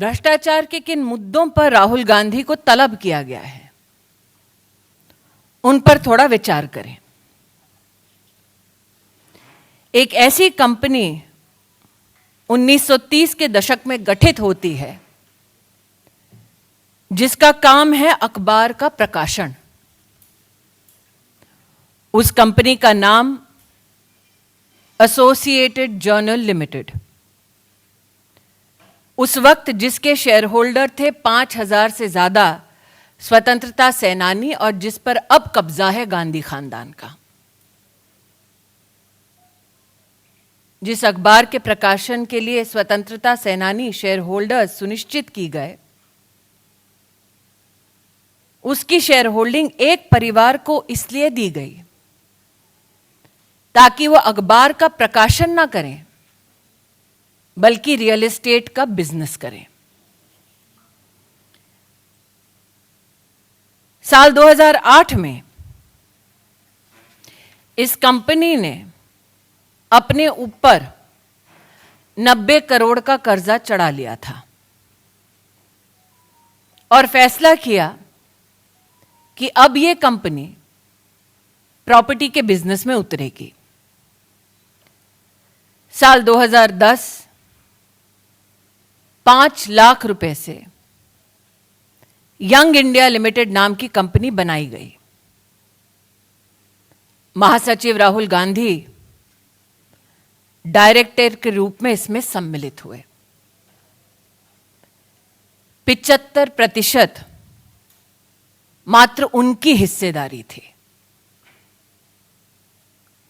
भ्रष्टाचार के किन मुद्दों पर राहुल गांधी को तलब किया गया है, उन पर थोड़ा विचार करें। एक ऐसी कंपनी 1930 के दशक में गठित होती है जिसका काम है अखबार का प्रकाशन। उस कंपनी का नाम एसोसिएटेड जर्नल लिमिटेड। उस वक्त जिसके शेयर होल्डर थे 5000 से ज्यादा स्वतंत्रता सेनानी और जिस पर अब कब्जा है गांधी खानदान का। जिस अखबार के प्रकाशन के लिए स्वतंत्रता सेनानी शेयर होल्डर्स सुनिश्चित की गए, उसकी शेयर होल्डिंग एक परिवार को इसलिए दी गई ताकि वह अखबार का प्रकाशन ना करें बल्कि रियल एस्टेट का बिजनेस करें। साल 2008 में इस कंपनी ने अपने ऊपर 90 करोड़ का कर्जा चढ़ा लिया था और फैसला किया कि अब यह कंपनी प्रॉपर्टी के बिजनेस में उतरेगी। साल 2010 5 लाख रुपए से यंग इंडिया लिमिटेड नाम की कंपनी बनाई गई। महासचिव राहुल गांधी डायरेक्टर के रूप में इसमें सम्मिलित हुए। 75% मात्र उनकी हिस्सेदारी थी,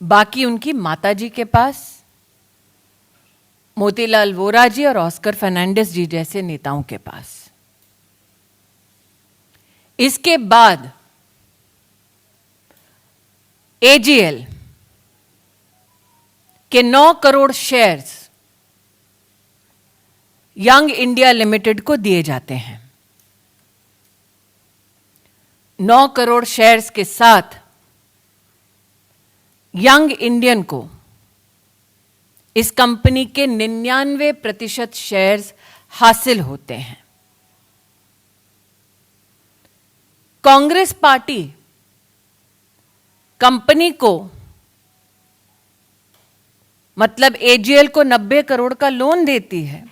बाकी उनकी माताजी के पास, मोतीलाल वोरा जी और ऑस्कर फर्नांडिस जी जैसे नेताओं के पास। इसके बाद एजीएल के 9 crore shares young India limited को दिए जाते हैं। 9 करोड़ शेयर्स के साथ यंग इंडियन को इस कंपनी के 99% शेयर्स हासिल होते हैं। कांग्रेस पार्टी कंपनी को, मतलब एजीएल को 90 करोड़ का लोन देती है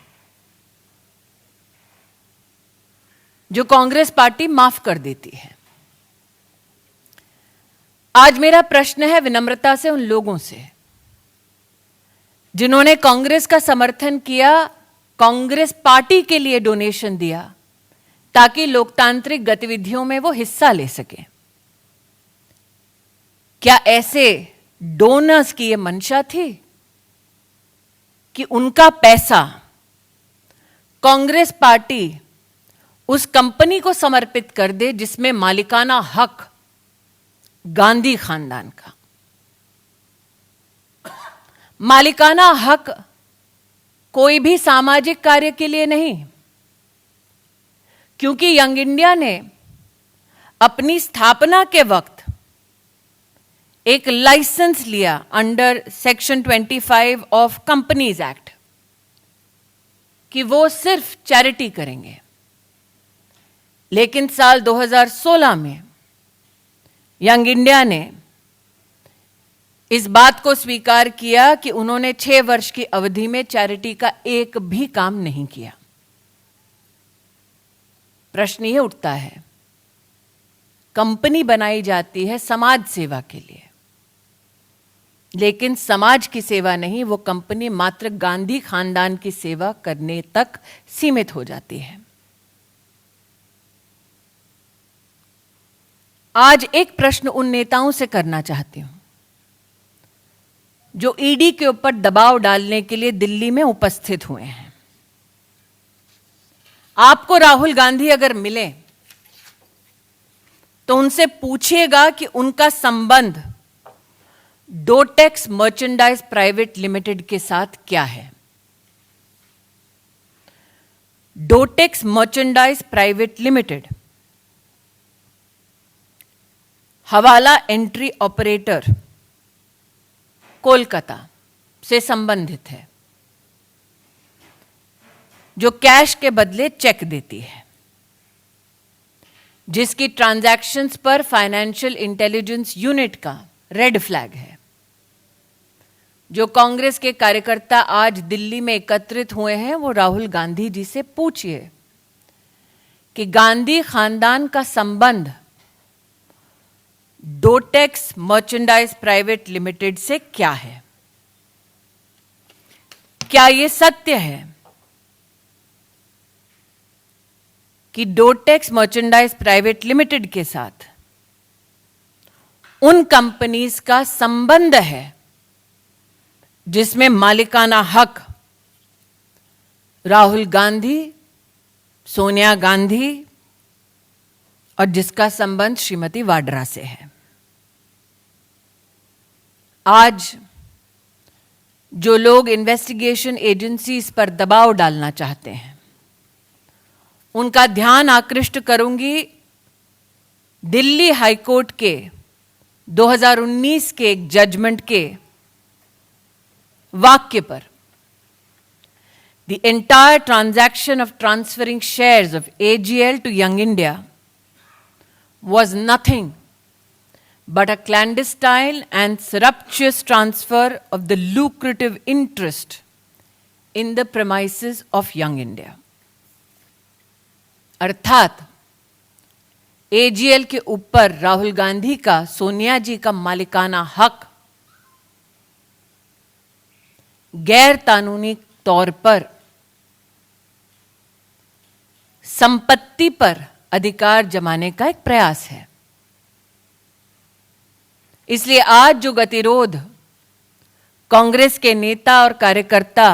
जो कांग्रेस पार्टी माफ कर देती है। आज मेरा प्रश्न है विनम्रता से उन लोगों से जिन्होंने कांग्रेस का समर्थन किया, कांग्रेस पार्टी के लिए डोनेशन दिया ताकि लोकतांत्रिक गतिविधियों में वो हिस्सा ले सके। क्या ऐसे डोनर्स की ये मंशा थी कि उनका पैसा कांग्रेस पार्टी उस कंपनी को समर्पित कर दे जिसमें मालिकाना हक गांधी खानदान का? मालिकाना हक कोई भी सामाजिक कार्य के लिए नहीं, क्योंकि यंग इंडिया ने अपनी स्थापना के वक्त एक लाइसेंस लिया under section 25 of companies act कि वो सिर्फ चैरिटी करेंगे। लेकिन साल 2016 में यंग इंडिया ने इस बात को स्वीकार किया कि उन्होंने 6 वर्ष की अवधि में चैरिटी का एक भी काम नहीं किया। प्रश्न यह उठता है, कंपनी बनाई जाती है समाज सेवा के लिए, लेकिन समाज की सेवा नहीं, वो कंपनी मात्र गांधी खानदान की सेवा करने तक सीमित हो जाती है। आज एक प्रश्न उन नेताओं से करना चाहती हूं जो ईडी के ऊपर दबाव डालने के लिए दिल्ली में उपस्थित हुए हैं। आपको राहुल गांधी अगर मिले तो उनसे पूछिएगा कि उनका संबंध डोटेक्स मर्चेंडाइज प्राइवेट लिमिटेड के साथ क्या है। डोटेक्स मर्चेंडाइज प्राइवेट लिमिटेड हवाला एंट्री ऑपरेटर कोलकाता से संबंधित है। जो कैश के बदले चेक देती है, जिसकी ट्रांजैक्शंस पर फाइनेंशियल इंटेलिजेंस यूनिट का रेड फ्लैग है, जो कांग्रेस के कार्यकर्ता आज दिल्ली में एकत्रित हुए हैं, वो राहुल गांधी जी से पूछिए कि गांधी खानदान का संबंध डोटेक्स मर्चेंडाइज प्राइवेट लिमिटेड से क्या है। क्या यह सत्य है कि डोटेक्स मर्चेंडाइज प्राइवेट लिमिटेड के साथ उन कंपनीज का संबंध है जिसमें मालिकाना हक राहुल गांधी, सोनिया गांधी और जिसका संबंध श्रीमती वाड्रा से है। आज जो लोग इन्वेस्टिगेशन एजेंसीज पर दबाव डालना चाहते हैं, उनका ध्यान आकृष्ट करूंगी दिल्ली हाईकोर्ट के 2019 के एक जजमेंट के वाक्य पर। The entire transaction of transferring shares of AGL to Young India was nothing but a clandestine and surreptitious transfer of the lucrative interest in the premises of Young India. अर्थात AGL के ऊपर राहुल गांधी का, सोनिया जी का मालिकाना हक गैर कानूनी तौर पर संपत्ति पर अधिकार जमाने का एक प्रयास है। इसलिए आज जो गतिरोध कांग्रेस के नेता और कार्यकर्ता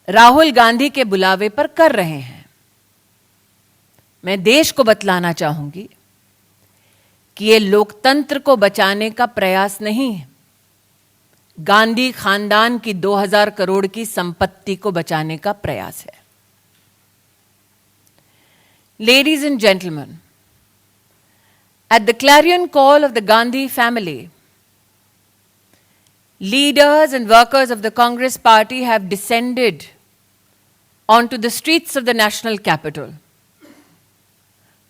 राहुल गांधी के बुलावे पर कर रहे हैं, मैं देश को बतलाना चाहूंगी कि यह लोकतंत्र को बचाने का प्रयास नहीं है, गांधी खानदान की 2000 करोड़ की संपत्ति को बचाने का प्रयास है। Ladies and gentlemen, at the clarion call of the Gandhi family, leaders and workers of the Congress party have descended onto the streets of the national capital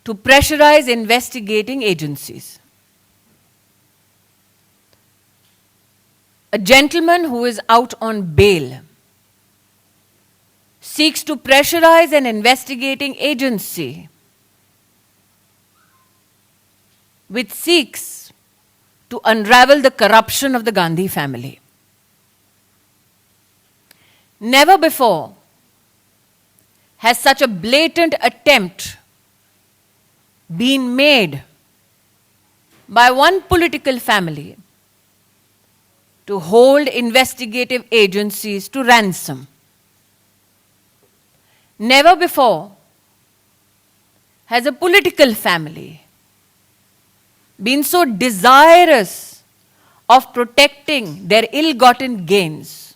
to pressurize investigating agencies. A gentleman who is out on bail seeks to pressurize an investigating agency which seeks to unravel the corruption of the Gandhi family. Never before has such a blatant attempt been made by one political family to hold investigative agencies to ransom. Never before has a political family been so desirous of protecting their ill-gotten gains